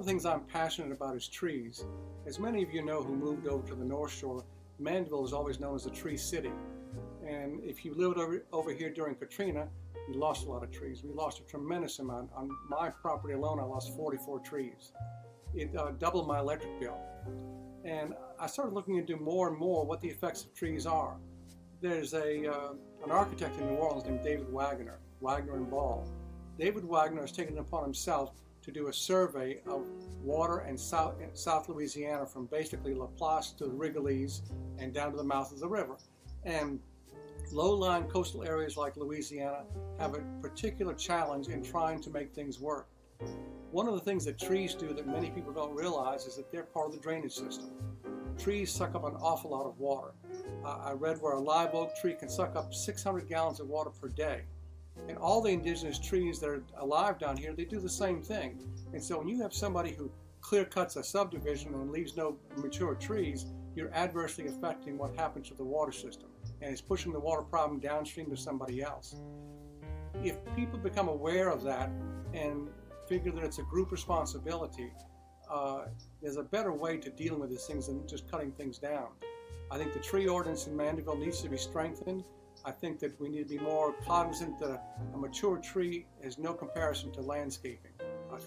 of the things I'm passionate about is trees. As many of you know who moved over to the North Shore, Mandeville is always known as the Tree City. And if you lived over here during Katrina, we lost a lot of trees. We lost a tremendous amount. On my property alone, I lost 44 trees. It doubled my electric bill. And I started looking into more and more what the effects of trees are. There's an architect in New Orleans named David Wagner and Ball. David Wagner has taken it upon himself to do a survey of water in South Louisiana, from basically La Place to the Rigolets and down to the mouth of the river. And low-lying coastal areas like Louisiana have a particular challenge in trying to make things work. One of the things that trees do that many people don't realize is that they're part of the drainage system. Trees suck up an awful lot of water. I read where a live oak tree can suck up 600 gallons of water per day. And all the indigenous trees that are alive down here, they do the same thing. And so when you have somebody who clear cuts a subdivision and leaves no mature trees, you're adversely affecting what happens to the water system. And it's pushing the water problem downstream to somebody else. If people become aware of that and figure that it's a group responsibility, there's a better way to dealing with these things than just cutting things down. I think the tree ordinance in Mandeville needs to be strengthened. I think that we need to be more cognizant that a mature tree is no comparison to landscaping.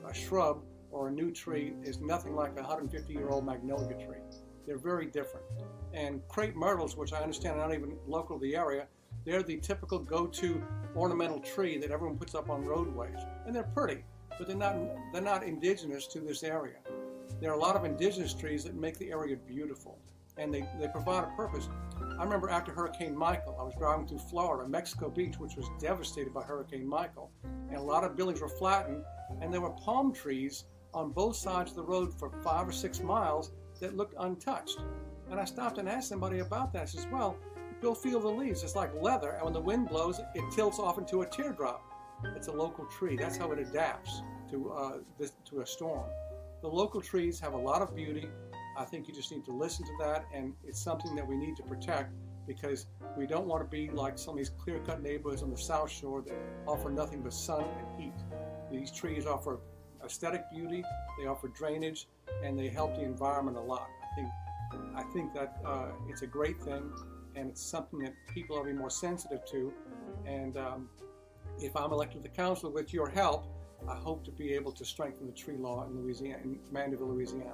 A shrub or a new tree is nothing like a 150-year-old magnolia tree. They're very different. And crepe myrtles, which I understand are not even local to the area, they're the typical go-to ornamental tree that everyone puts up on roadways. And they're pretty, but they're not indigenous to this area. There are a lot of indigenous trees that make the area beautiful, and they provide a purpose. I remember after Hurricane Michael, I was driving through Florida, Mexico Beach, which was devastated by Hurricane Michael, and a lot of buildings were flattened, and there were palm trees on both sides of the road for 5 or 6 miles that looked untouched. And I stopped and asked somebody about that. I says, well, go feel the leaves. It's like leather, and when the wind blows, it tilts off into a teardrop. It's a local tree. That's how it adapts to a storm. The local trees have a lot of beauty. I think you just need to listen to that, and it's something that we need to protect, because we don't want to be like some of these clear-cut neighborhoods on the South Shore that offer nothing but sun and heat. These trees offer aesthetic beauty, they offer drainage, and they help the environment a lot. I think that it's a great thing, and it's something that people are being more sensitive to. And if I'm elected to the council with your help, I hope to be able to strengthen the tree law in Louisiana, in Mandeville, Louisiana.